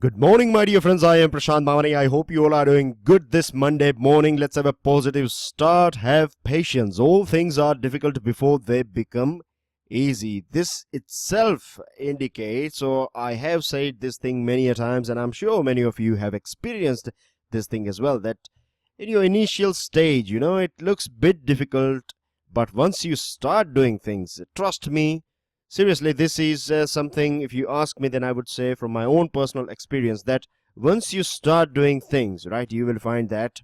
Good morning, my dear friends. I am Prashant Bhavani. I hope you all are doing good this Monday morning. Let's have a positive start. Have patience. All things are difficult before they become easy. This itself indicates, or I have said this thing many a times, and I'm sure many of you have experienced this thing as well, that in your initial stage, it looks a bit difficult, but once you start doing things, trust me, seriously, this is something, if you ask me, then I would say from my own personal experience that once you start doing things, right, you will find that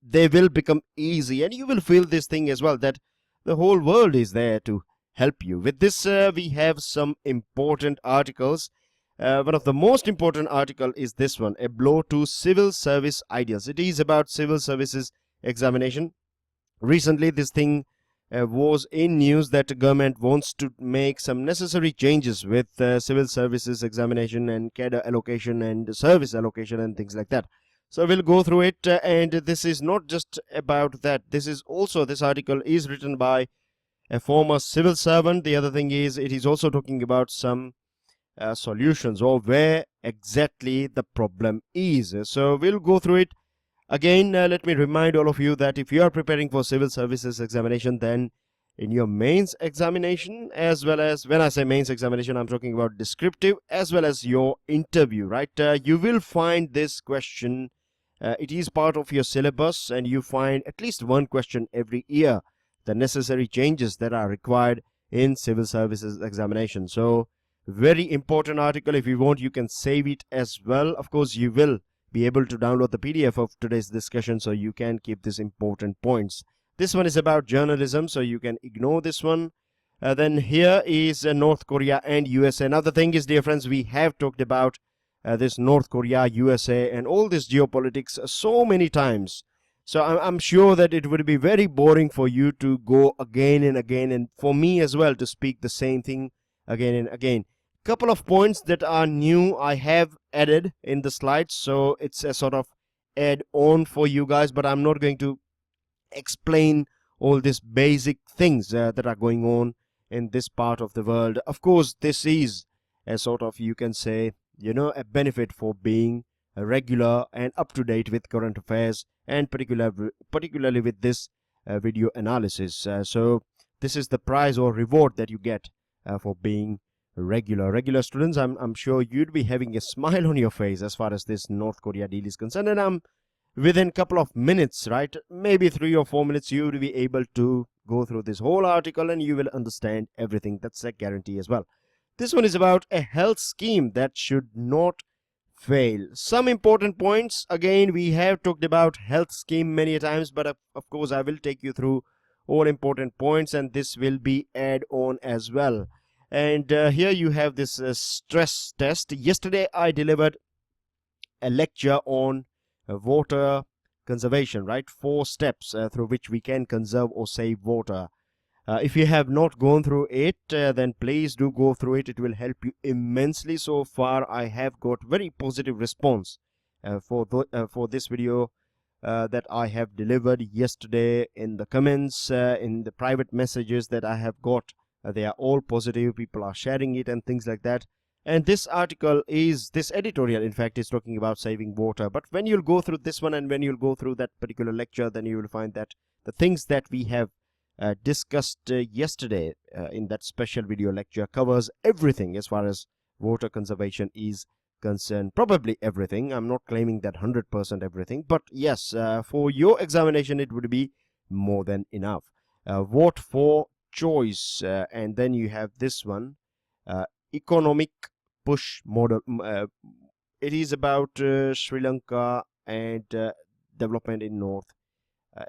they will become easy, and you will feel this thing as well, that the whole world is there to help you. With this, we have some important articles. One of the most important article is this one, A Blow to Civil Service Ideals. It is about Civil Services Examination. Recently, this thing was in news that the government wants to make some necessary changes with civil services examination and cadre allocation and service allocation and things like that. So we'll go through it, and this is not just about that. This article is written by a former civil servant. The other thing is, it is also talking about some solutions, or where exactly the problem is. So we'll go through it. Again, let me remind all of you that if you are preparing for civil services examination, then in your mains examination, as well as, when I say mains examination, I'm talking about descriptive as well as your interview, right? You will find this question. It is part of your syllabus, and you find at least one question every year, the necessary changes that are required in civil services examination. So very important article. If you want, you can save it as well. Of course, you will be able to download the PDF of today's discussion, so you can keep these important points. This one is about journalism, so you can ignore this one. Then here is North Korea and USA. Now the thing is, dear friends, we have talked about this North Korea, USA and all this geopolitics so many times. So I'm sure that it would be very boring for you to go again and again, and for me as well to speak the same thing again and again. Couple of points that are new I have added in the slides, so it's a sort of add-on for you guys, but I'm not going to explain all these basic things that are going on in this part of the world. Of course, this is a sort of, you can say, a benefit for being regular and up to date with current affairs, and particularly with this video analysis. So this is the prize or reward that you get for being regular students. I'm sure you'd be having a smile on your face as far as this North Korea deal is concerned, and within a couple of minutes, right, maybe 3 or 4 minutes, you will be able to go through this whole article and you will understand everything. That's a guarantee as well. This one is about a health scheme that should not fail. Some important points. Again, we have talked about health scheme many times, but of course I will take you through all important points, and this will be add-on as well. And here you have this stress test. Yesterday I delivered a lecture on water conservation, right? 4 steps through which we can conserve or save water. If you have not gone through it, then please do go through it. It will help you immensely. So far I have got very positive response for this video that I have delivered yesterday. In the comments, in the private messages that I have got, they are all positive. People are sharing it and things like that. And this editorial, in fact, is talking about saving water. But when you'll go through this one, and when you'll go through that particular lecture, then you will find that the things that we have discussed yesterday in that special video lecture covers everything as far as water conservation is concerned. Probably everything. I'm not claiming that 100% everything. But yes, for your examination, it would be more than enough. Vote for choice, and then you have this one, economic push model. It is about Sri Lanka and development in north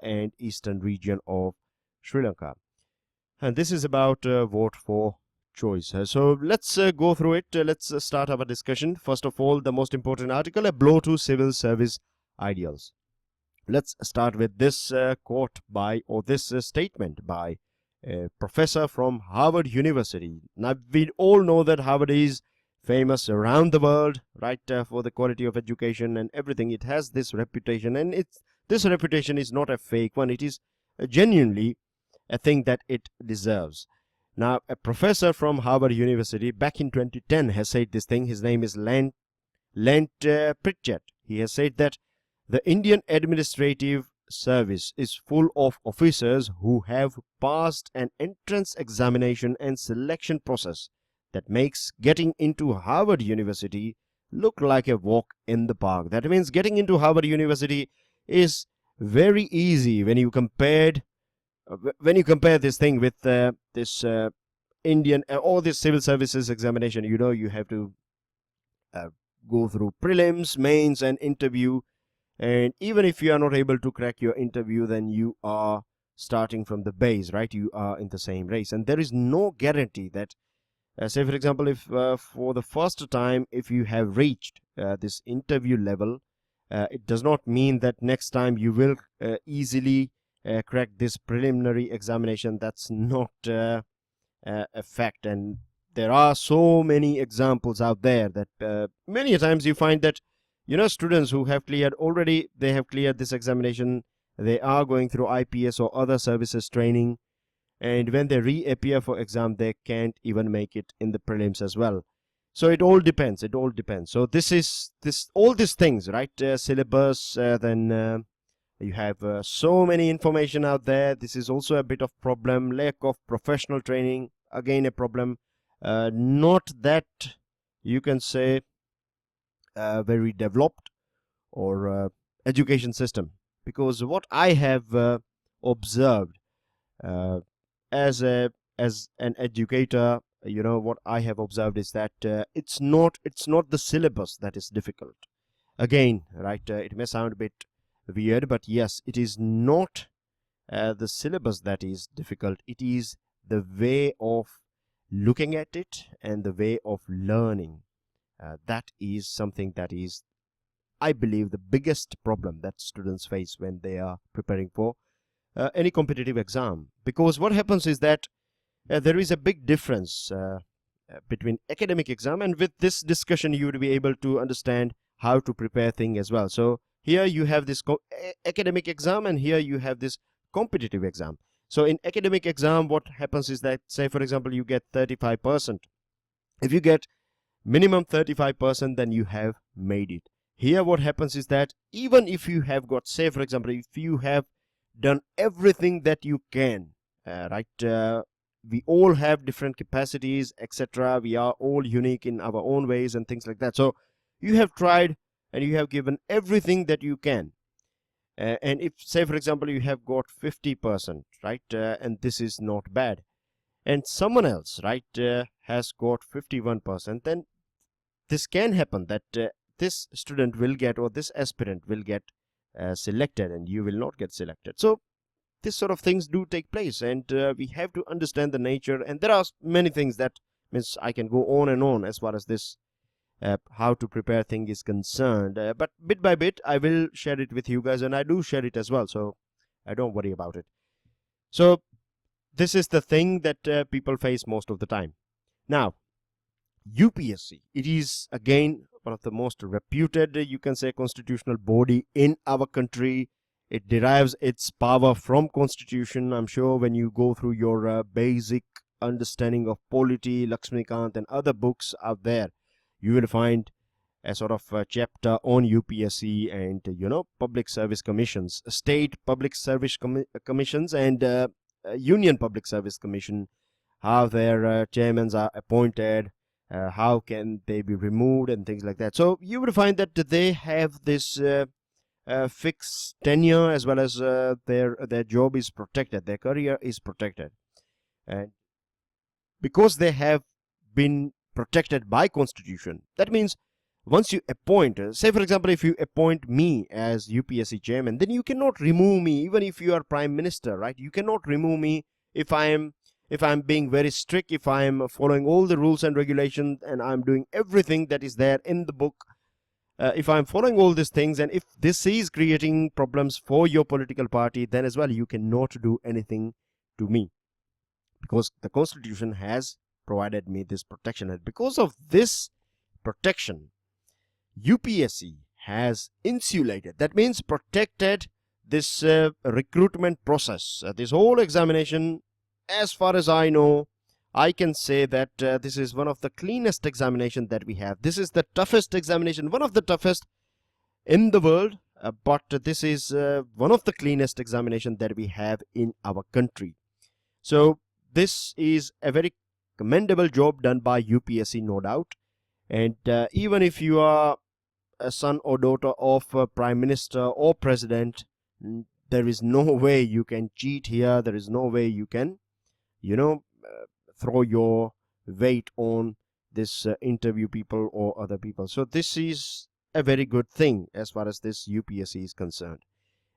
and eastern region of Sri Lanka, and this is about vote for choice. So let's go through it. Let's start our discussion. First of all, the most important article, A Blow to Civil Service Ideals. Let's start with this quote by, or this statement by a professor from Harvard University. Now we all know that Harvard is famous around the world, right, for the quality of education and everything. It has this reputation, and this reputation is not a fake one. It is genuinely a thing that it deserves. Now, a professor from Harvard University back in 2010 has said this thing. His name is Lent Pritchett. He has said that the Indian administrative service is full of officers who have passed an entrance examination and selection process that makes getting into Harvard University look like a walk in the park. That means getting into Harvard University is very easy when you compare this thing with this Indian or this civil services examination. You know, you have to go through prelims, mains, and interview. And even if you are not able to crack your interview, then you are starting from the base, right? You are in the same race, and there is no guarantee that, say for example, if for the first time, if you have reached this interview level, it does not mean that next time you will easily crack this preliminary examination. That's not a fact, and there are so many examples out there that many a times you find that, you know, students who have cleared already, they have cleared this examination, they are going through IPS or other services training, and when they reappear for exam, they can't even make it in the prelims as well. So it all depends. So all these things, right? Syllabus, then you have so many information out there. This is also a bit of problem. Lack of professional training, again a problem. Not that you can say very developed or education system, because what I have observed as an educator, you know, what I have observed is that it's not the syllabus that is difficult. Again, right, it may sound a bit weird, but yes, it is not the syllabus that is difficult. It is the way of looking at it and the way of learning. That is something that is, I believe, the biggest problem that students face when they are preparing for any competitive exam. Because what happens is that there is a big difference between academic exam, and with this discussion you would be able to understand how to prepare things as well. So here you have this academic exam, and here you have this competitive exam. So in academic exam, what happens is that, say for example, you get 35%. If you get minimum 35%, then you have made it. Here what happens is that even if you have got, say for example, if you have done everything that you can, we all have different capacities, etc. We are all unique in our own ways and things like that. So you have tried and you have given everything that you can. And if, say for example, you have got 50%, right, and this is not bad, and someone else, right, has got 51%, then this can happen that this student will get, or this aspirant will get selected, and you will not get selected. So this sort of things do take place, and we have to understand the nature. And there are many things that means I can go on and on as far as this how to prepare thing is concerned, but bit by bit I will share it with you guys, and I do share it as well, so I don't worry about it. So this is the thing that people face most of the time. Now UPSC, it is again one of the most reputed, you can say, constitutional body in our country. It derives its power from constitution. I'm sure when you go through your basic understanding of polity, Lakshmikant and other books out there, you will find a sort of chapter on UPSC and, you know, public service commissions, state public service commissions and union public service commission, how their chairmen are appointed, how can they be removed and things like that. So you will find that they have this fixed tenure, as well as their job is protected, their career is protected, and because they have been protected by constitution, that means once you appoint, say for example, if you appoint me as UPSC chairman, then you cannot remove me. Even if you are prime minister, right, you cannot remove me if I'm being very strict, if I am following all the rules and regulations, and I'm doing everything that is there in the book. If I'm following all these things, and if this is creating problems for your political party, then as well you cannot do anything to me, because the constitution has provided me this protection. And because of this protection, UPSC has insulated, that means protected, this recruitment process, this whole examination. As far as I know, I can say that this is one of the cleanest examination that we have. This is the toughest examination, one of the toughest in the world, but this is one of the cleanest examination that we have in our country. So this is a very commendable job done by UPSC, no doubt. And even if you are a son or daughter of a prime minister or president, there is no way you can cheat here. There is no way you can, throw your weight on this interview people or other people. So this is a very good thing as far as this UPSC is concerned.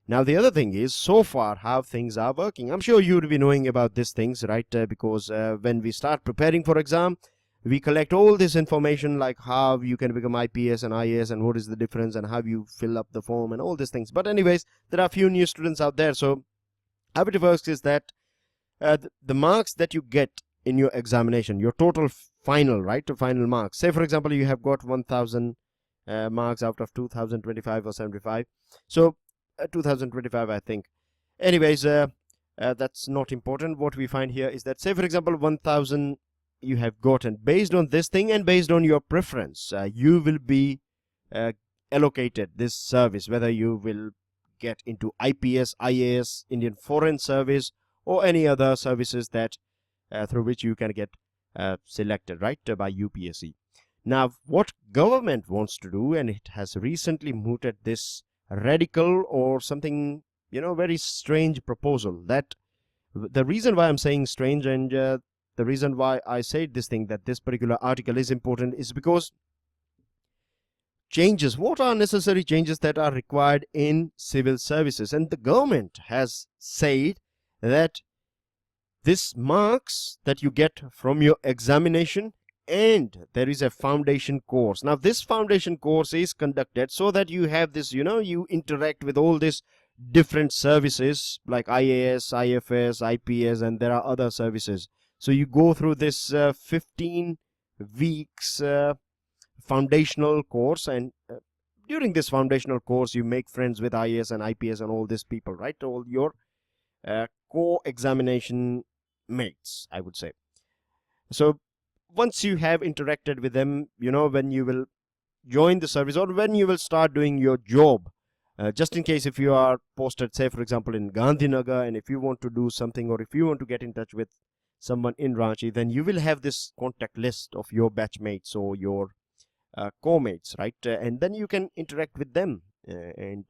Now the other thing is, so far, how things are working. I'm sure you would be knowing about these things, right? Because when we start preparing for exam, we collect all this information, like how you can become IPS and IAS and what is the difference and how you fill up the form and all these things. But anyways, there are a few new students out there. So how it works is that the marks that you get in your examination, your total final, right, to final marks. Say for example, you have got 1000 marks out of 2025 or 75. So 2025, I think. Anyways, that's not important. What we find here is that, say for example, 1000 you have gotten. Based on this thing and based on your preference, you will be allocated this service, whether you will get into IPS, IAS, Indian Foreign Service, or any other services that through which you can get selected, right, by UPSC. Now, what government wants to do, and it has recently mooted this radical or something, very strange proposal. That the reason why I'm saying strange, and the reason why I said this thing, that this particular article is important, is because changes, what are necessary changes that are required in civil services, and the government has said that this marks that you get from your examination, and there is a foundation course. Now this foundation course is conducted so that you have this, you interact with all these different services like IAS, IFS, IPS, and there are other services. So you go through this 15 weeks foundational course, and during this foundational course you make friends with IAS and IPS and all these people, right? All your co-examination mates, I would say. So once you have interacted with them, when you will join the service or when you will start doing your job, just in case if you are posted, say for example in Gandhinagar, and if you want to do something or if you want to get in touch with someone in Ranchi, then you will have this contact list of your batchmates or your co-mates, right? And then you can interact with them, and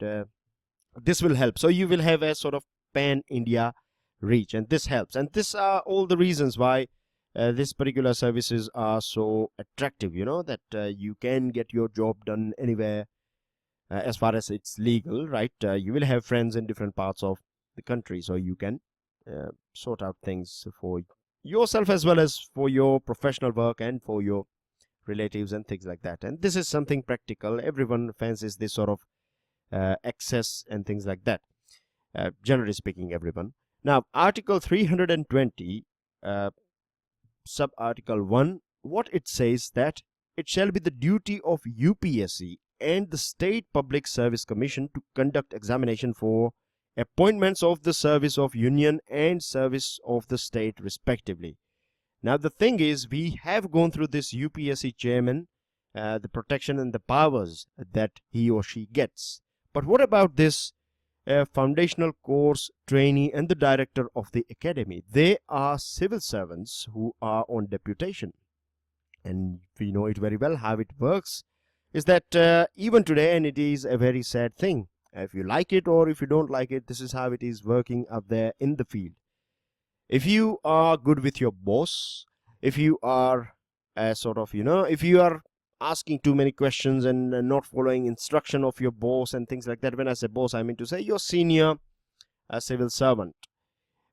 this will help. So you will have a sort of pan-India reach, and this helps. And these are all the reasons why this particular services are so attractive, that you can get your job done anywhere as far as it's legal, right? You will have friends in different parts of the country, so you can sort out things for yourself as well as for your professional work and for your relatives and things like that. And this is something practical. Everyone fancies this sort of access and things like that, generally speaking, everyone. Now article 320 sub-article 1, what it says, that it shall be the duty of UPSC and the State Public Service Commission to conduct examination for appointments of the service of union and service of the state respectively. Now the thing is, we have gone through this UPSC chairman, the protection and the powers that he or she gets. But what about this foundational course trainee and the director of the academy? They are civil servants who are on deputation, and we know it very well. How it works is that even today, and it is a very sad thing, if you like it or if you don't like it, this is how it is working up there in the field. If you are good with your boss, if you are if you are asking too many questions and not following instruction of your boss and things like that, when I say boss, I mean to say your senior civil servant,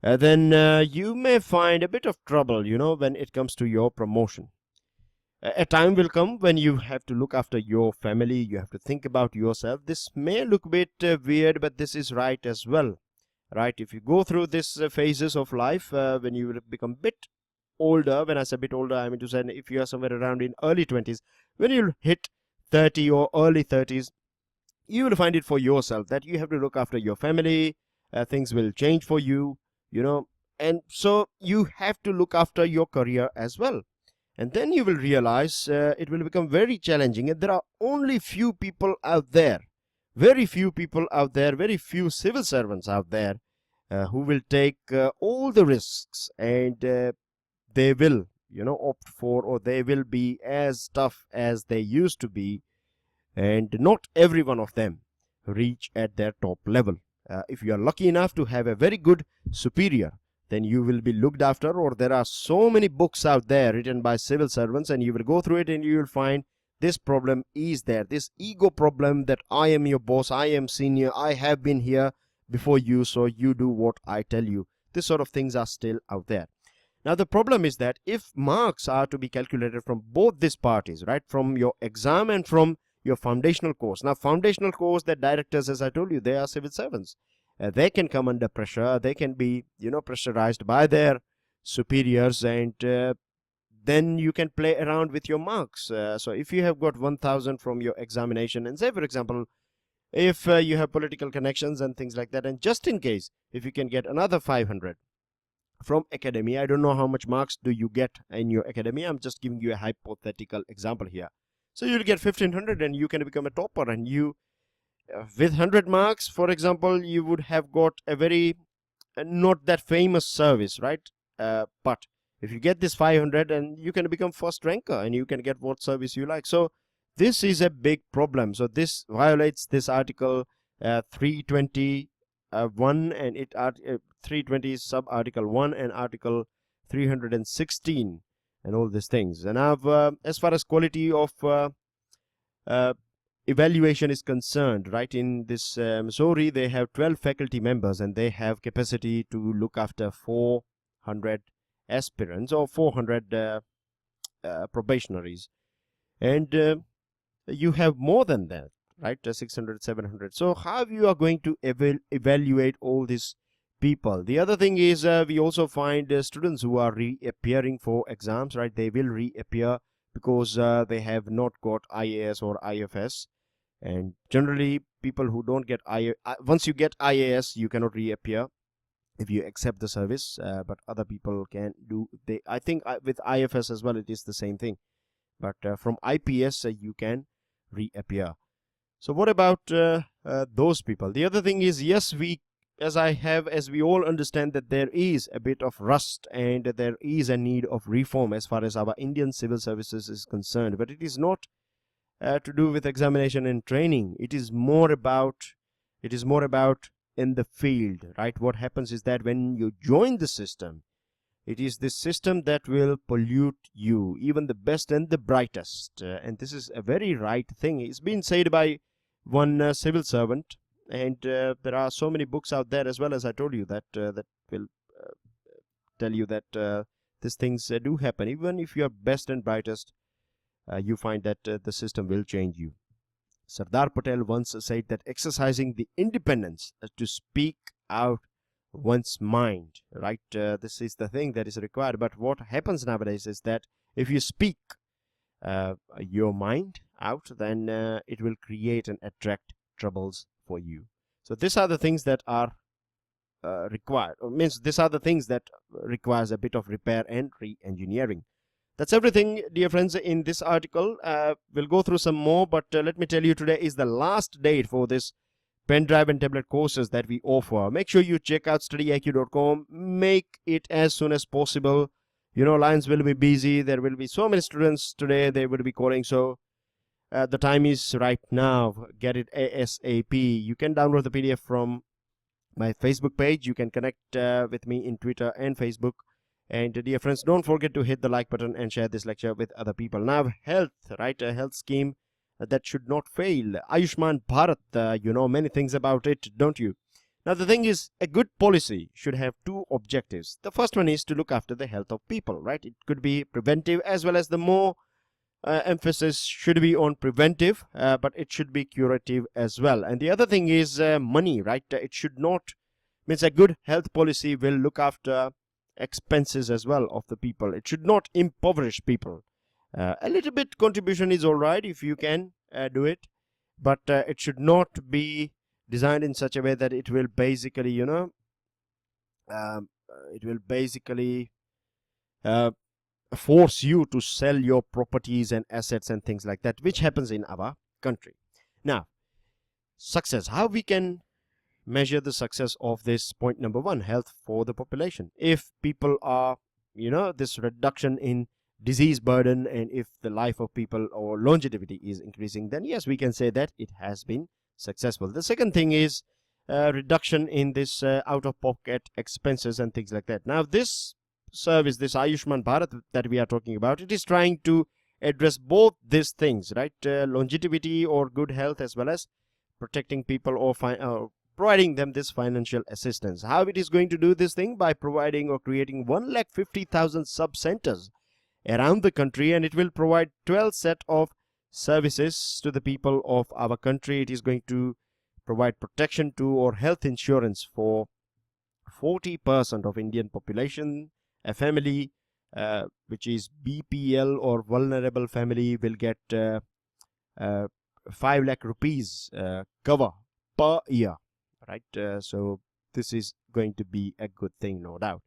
then you may find a bit of trouble, when it comes to your promotion. A time will come when you have to look after your family, you have to think about yourself. This may look a bit weird, but this is right as well, right? If you go through these phases of life, when you will become a bit older, when I say a bit older, I mean to say if you are somewhere around in early 20s, when you hit 30 or early 30s, you will find it for yourself that you have to look after your family. Things will change for you, And so you have to look after your career as well. And then you will realize it will become very challenging, and there are only few people out there, very few people out there, very few civil servants out there who will take all the risks, and they will, opt for, or they will be as tough as they used to be. And not every one of them reach at their top level. If you are lucky enough to have a very good superior, then you will be looked after. Or there are so many books out there written by civil servants, and you will go through it and you will find this problem is there, this ego problem, that I am your boss, I am senior, I have been here before you, so you do what I tell you. This sort of things are still out there. Now the problem is that if marks are to be calculated from both these parties, right, from your exam and from your foundational course. Now foundational course, the directors, as I told you, they are civil servants. They can come under pressure, they can be pressurized by their superiors, and then you can play around with your marks. So if you have got 1000 from your examination, and say for example if you have political connections and things like that, and just in case if you can get another 500 from academy, I don't know how much marks do you get in your academy, I'm just giving you a hypothetical example here. So you'll get 1500 and you can become a topper, and you with 100 marks, for example, you would have got a very not that famous service, right? But if you get this 500, and you can become first ranker and you can get what service you like. So this is a big problem. So this violates this article 321 and 320 sub article 1 and article 316 and all these things. And as far as quality of evaluation is concerned, right, in this Missouri they have 12 faculty members, and they have capacity to look after 400 aspirants or 400 probationaries, and you have more than that, right, 600, 700. So how you are going to evaluate all these people? The other thing is we also find students who are reappearing for exams, right? They will reappear because they have not got IAS or IFS, and generally people who don't get once you get IAS, you cannot reappear if you accept the service, but other people can do. I think with IFS as well it is the same thing, but from IPS you can reappear. So what about those people? The other thing is, yes, as we all understand that there is a bit of rust and there is a need of reform as far as our Indian civil services is concerned, but it is not to do with examination and training. It is more about in the field, right? What happens is that when you join the system, it is this system that will pollute you, even the best and the brightest. And this is a very right thing. It's been said by one civil servant, and there are so many books out there as well, as I told you, that that will tell you that these things do happen. Even if you are best and brightest, you find that the system will change you. Sardar Patel once said that exercising the independence to speak out one's mind, right, this is the thing that is required. But what happens nowadays is that if you speak your mind out, then it will create and attract troubles for you. So these are the things that are required, or means these are the things that requires a bit of repair and re-engineering. That's everything, dear friends, in this article. We'll go through some more, but let me tell you, today is the last date for this pen drive and tablet courses that we offer. Make sure you check out StudyIQ.com. Make it as soon as possible. Lines will be busy. There will be so many students today. They will be calling. So the time is right now. Get it ASAP. You can download the PDF from my Facebook page. You can connect with me in Twitter and Facebook. And dear friends, don't forget to hit the like button and share this lecture with other people. Now, health, right? A health scheme that should not fail. Ayushman Bharat, you know many things about it, don't you? Now, the thing is, a good policy should have two objectives. The first one is to look after the health of people, right? It could be preventive, as well as the more emphasis should be on preventive, but it should be curative as well. And the other thing is money, right? It should not, means a good health policy will look after expenses as well of the people. It should not impoverish people. A little bit contribution is all right if you can do it, but it should not be designed in such a way that it will basically it will basically force you to sell your properties and assets and things like that, which happens in our country. Now, success. How we can measure the success of this point number 1, health for the population? If people are, this reduction in disease burden, and if the life of people or longevity is increasing, then yes, we can say that it has been successful. The second thing is reduction in this out-of-pocket expenses and things like that. Now, this service, this Ayushman Bharat that we are talking about, it is trying to address both these things, right? Longevity or good health, as well as protecting people or providing them this financial assistance. How it is going to do this thing? By providing or creating 150,000 sub-centers around the country, and it will provide 12 set of services to the people of our country. It is going to provide protection to or health insurance for 40% of Indian population. A family which is BPL or vulnerable family will get 5 lakh rupees cover per year, right? So this is going to be a good thing, no doubt.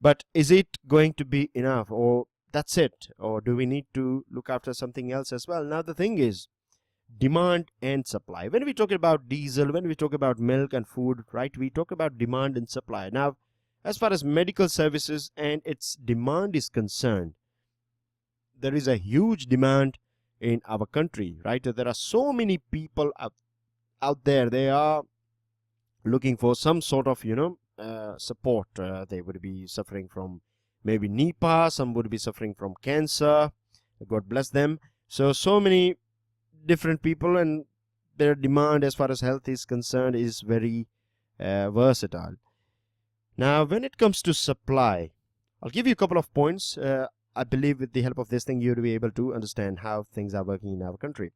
But is it going to be enough, or that's it, or do we need to look after something else as well? Now, the thing is demand and supply. When we talk about diesel, when we talk about milk and food, right, we talk about demand and supply. Now, as far as medical services and its demand is concerned, there is a huge demand in our country, right? There are so many people out there. They are looking for some sort of, support. They would be suffering from maybe Nipah. Some would be suffering from cancer. God bless them. So many different people, and their demand as far as health is concerned is very versatile. Now, when it comes to supply, I'll give you a couple of points. I believe with the help of this thing, you'll be able to understand how things are working in our country.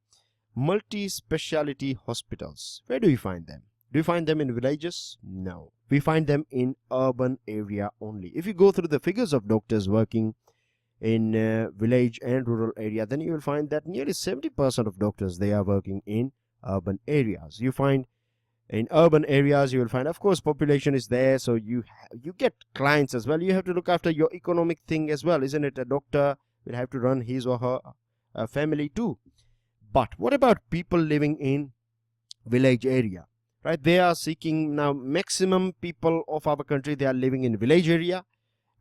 Multi-speciality hospitals. Where do you find them? Do you find them in villages? No. We find them in urban area only. If you go through the figures of doctors working in village and rural area, then you will find that nearly 70% of doctors, they are working in urban areas. You find in urban areas, you will find, of course, population is there, so you get clients as well. You have to look after your economic thing as well, isn't it? A doctor will have to run his or her family too. But what about people living in village area, right? They are seeking now, maximum people of our country, they are living in village area.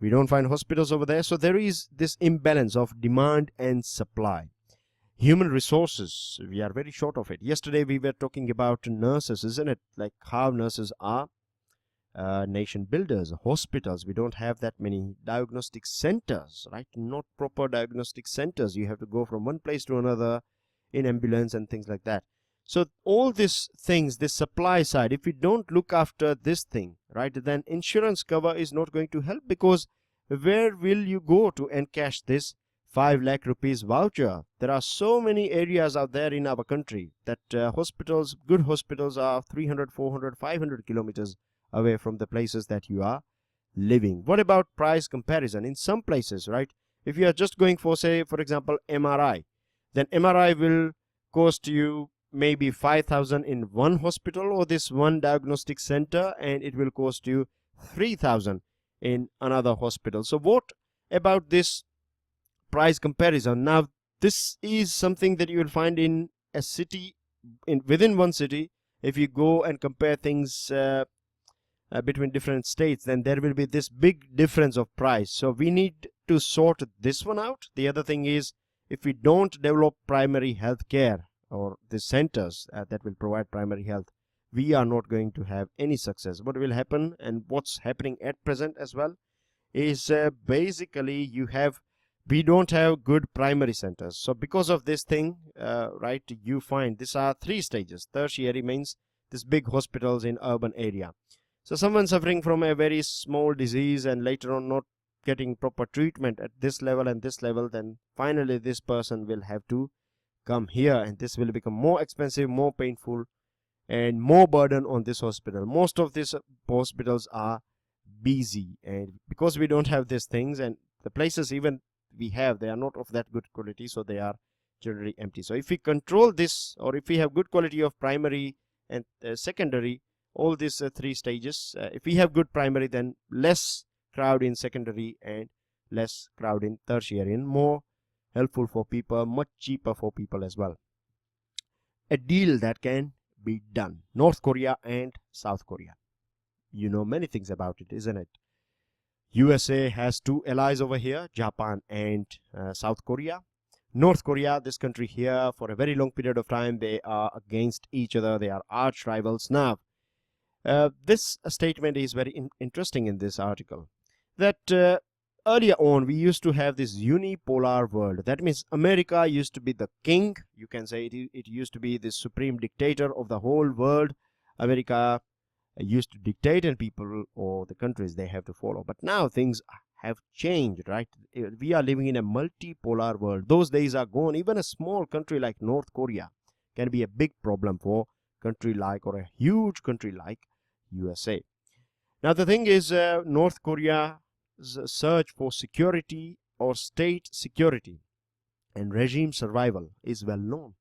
We don't find hospitals over there. So there is this imbalance of demand and supply. Human resources, we are very short of it. Yesterday we were talking about nurses, isn't it? Like how nurses are nation builders. Hospitals, we don't have that many. Diagnostic centers, right? Not proper diagnostic centers. You have to go from one place to another in ambulance and things like that. So all these things, this supply side, if we don't look after this thing, right, then insurance cover is not going to help, because where will you go to encash this 5 lakh rupees voucher? There are so many areas out there in our country that hospitals, good hospitals, are 300, 400, 500 kilometers away from the places that you are living. What about price comparison? In some places, right, if you are just going for, say, for example, MRI, then MRI will cost you maybe 5,000 in one hospital or this one diagnostic center, and it will cost you 3,000 in another hospital. So what about this price comparison? Now, this is something that you will find in a city, within one city. If you go and compare things between different states, then there will be this big difference of price. So we need to sort this one out. The other thing is, if we don't develop primary health care or the centers that will provide primary health, we are not going to have any success. What will happen, and what's happening at present as well, is basically we don't have good primary centers. So because of this thing, right, you find these are 3 stages. Tertiary means this big hospitals in urban area. So someone suffering from a very small disease and later on not getting proper treatment at this level and this level, then finally this person will have to come here, and this will become more expensive, more painful, and more burden on this hospital. Most of these hospitals are busy, and because we don't have these things, and the places even we have, they are not of that good quality, so they are generally empty. So if we control this, or if we have good quality of primary and secondary, all these 3 stages, if we have good primary, then less crowd in secondary and less crowd in tertiary, and more helpful for people, much cheaper for people as well. A deal that can be done. North Korea and South Korea. You know many things about it, isn't it? USA has two allies over here, Japan and South Korea. North Korea, this country here, for a very long period of time, they are against each other. They are arch rivals. Now, this statement is very interesting in this article, that earlier on we used to have this unipolar world. That means America used to be the king. You can say it used to be the supreme dictator of the whole world. America used to dictate, and people or the countries, they have to follow. But now things have changed, right? We are living in a multipolar world. Those days are gone. Even a small country like North Korea can be a big problem for country like, or a huge country like USA. Now the thing is, North Korea's search for security or state security and regime survival is well known.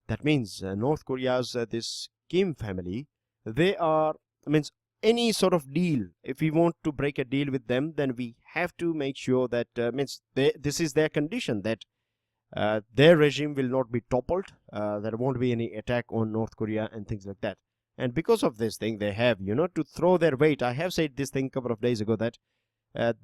That means North Korea's this Kim family, they are, means any sort of deal, if we want to break a deal with them, then we have to make sure that this is their condition, that their regime will not be toppled, there won't be any attack on North Korea and things like that. And because of this thing, they have, to throw their weight. I have said this thing a couple of days ago, that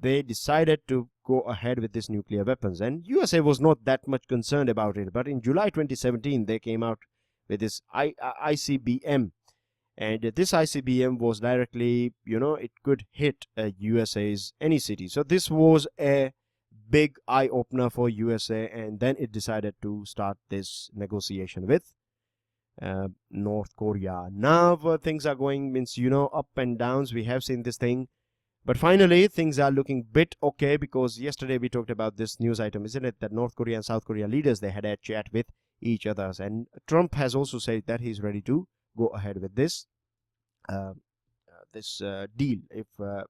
they decided to go ahead with this nuclear weapons, and USA was not that much concerned about it. But in July 2017, they came out with this ICBM. And this ICBM was directly, it could hit USA's any city. So this was a big eye-opener for USA, and then it decided to start this negotiation with North Korea. Now things are going, up and downs. We have seen this thing. But finally, things are looking bit okay, because yesterday we talked about this news item, isn't it? That North Korea and South Korea leaders, they had a chat with each other. And Trump has also said that he's ready to go ahead with this deal if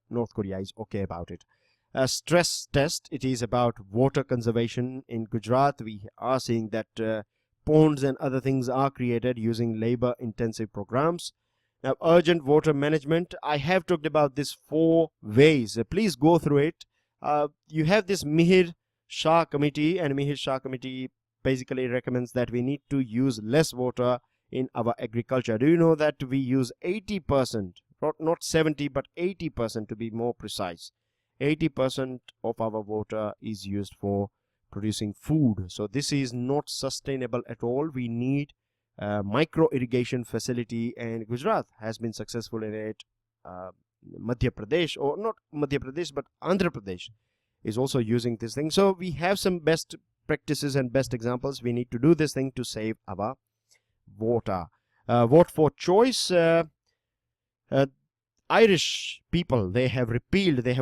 North Korea is okay about it. A stress test, it is about water conservation in Gujarat. We are seeing that ponds and other things are created using labor intensive programs. Now, urgent water management, I have talked about this 4 ways. Please go through it. You have this Mihir Shah committee, and Mihir Shah committee basically recommends that we need to use less water in our agriculture. Do you know that we use 80%, not 70, but 80% to be more precise. 80% of our water is used for producing food. So this is not sustainable at all. We need micro irrigation facility, and Gujarat has been successful in it. Madhya Pradesh, or not Madhya Pradesh, but Andhra Pradesh is also using this thing. So we have some best practices and best examples. We need to do this thing to save our water. Vote for choice. Irish people, they have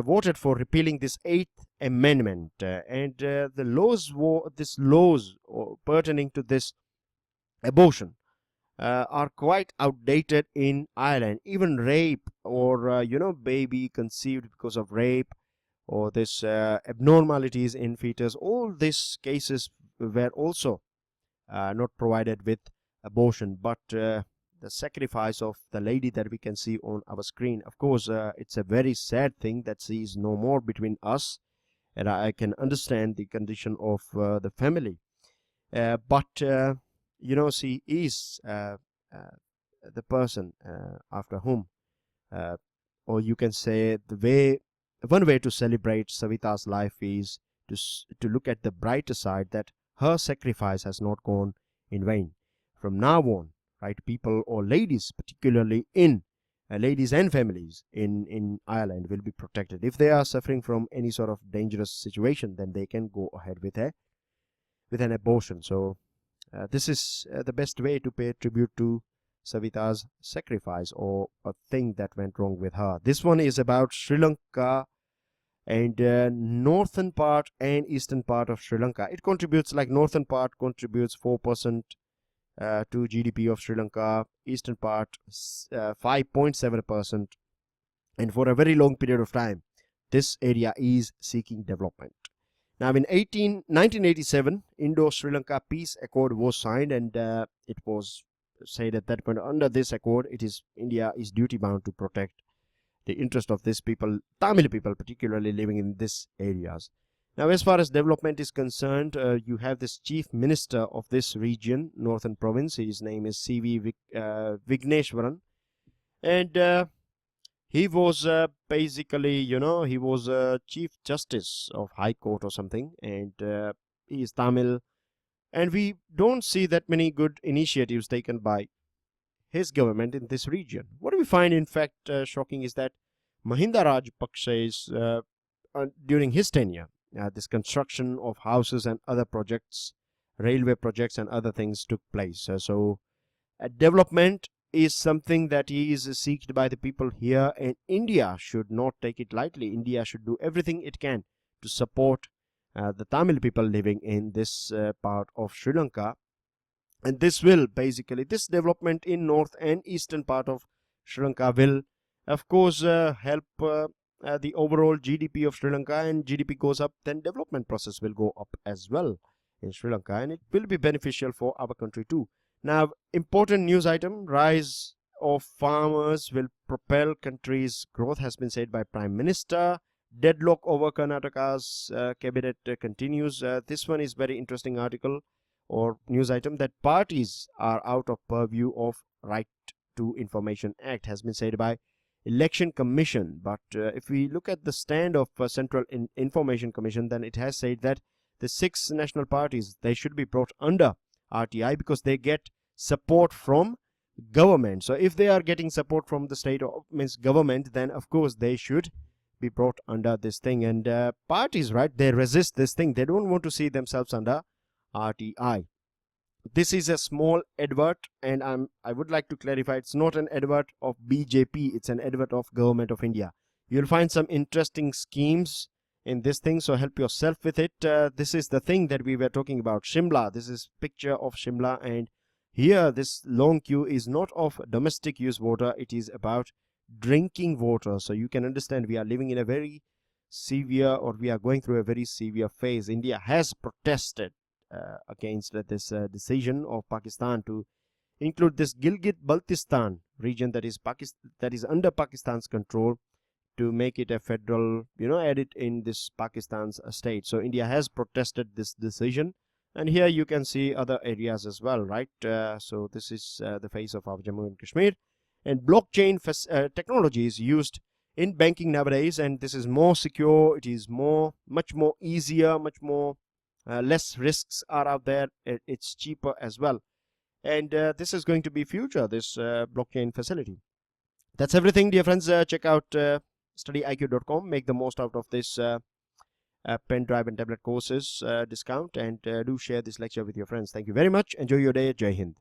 voted for repealing this 8th amendment, and the laws pertaining to this abortion are quite outdated in Ireland. Even rape, or baby conceived because of rape, or this abnormalities in fetus, all these cases were also not provided with abortion. But the sacrifice of the lady that we can see on our screen, of course, it's a very sad thing that she is no more between us, and I can understand the condition of the family, but she is the person after whom, or you can say one way to celebrate Savita's life is to look at the brighter side, that her sacrifice has not gone in vain. From now on, right, people, or ladies, particularly in ladies and families in Ireland, will be protected. If they are suffering from any sort of dangerous situation, then they can go ahead with an abortion. So this is the best way to pay tribute to Savita's sacrifice, or a thing that went wrong with her. This one is about Sri Lanka, and northern part and eastern part of Sri Lanka. It contributes, like northern part contributes 4% to GDP of Sri Lanka, eastern part 5.7%, and for a very long period of time this area is seeking development. Now in 1987, Indo-Sri Lanka Peace Accord was signed, and it was said at that point, under this accord, India is duty bound to protect the interest of these people, Tamil people particularly living in these areas. Now, as far as development is concerned, you have this chief minister of this region, northern province. His name is C.V. Vigneshwaran, and he was basically, he was chief justice of High Court or something, and he is Tamil. And we don't see that many good initiatives taken by his government in this region. What we find, in fact, shocking is that Mahinda Rajapaksa's, during his tenure, this construction of houses and other projects, railway projects and other things took place. So development is something that is sought by the people here, and India should not take it lightly. India should do everything it can to support the Tamil people living in this part of Sri Lanka. And this will basically, this development in north and eastern part of Sri Lanka will, of course, help the overall GDP of Sri Lanka, and GDP goes up, then development process will go up as well in Sri Lanka, and it will be beneficial for our country too. Now, important news item, rise of farmers will propel country's growth, has been said by Prime Minister. Deadlock over Karnataka's cabinet continues. This one is very interesting article or news item, that parties are out of purview of Right to Information Act, has been said by Election Commission. But if we look at the stand of Central Information Commission, then it has said that the 6 national parties, they should be brought under RTI because they get support from government. So if they are getting support from the state or means government, then of course they should be brought under this thing. And parties, right, they resist this thing. They don't want to see themselves under RTI. This is a small advert, and I would like to clarify, it's not an advert of BJP, it's an advert of Government of India. You'll find some interesting schemes in this thing, so help yourself with it. This is the thing that we were talking about, Shimla. This is picture of Shimla, and here this long queue is not of domestic use water, it is about drinking water. So you can understand we are living in a very severe, or we are going through a very severe phase. India has protested against this decision of Pakistan to include this Gilgit-Baltistan region that is under Pakistan's control, to make it a federal, add it in this Pakistan's state. So India has protested this decision, and here you can see other areas as well, right? So this is the face of our Jammu and Kashmir, and blockchain technology is used in banking nowadays, and this is more secure. It is much more easier, much more less risks are out there. It's cheaper as well, and this is going to be future, this blockchain facility. That's everything, dear friends. Check out StudyIQ.com. Make the most out of this pen drive and tablet courses discount, and do share this lecture with your friends. Thank you very much. Enjoy your day. Jai Hind.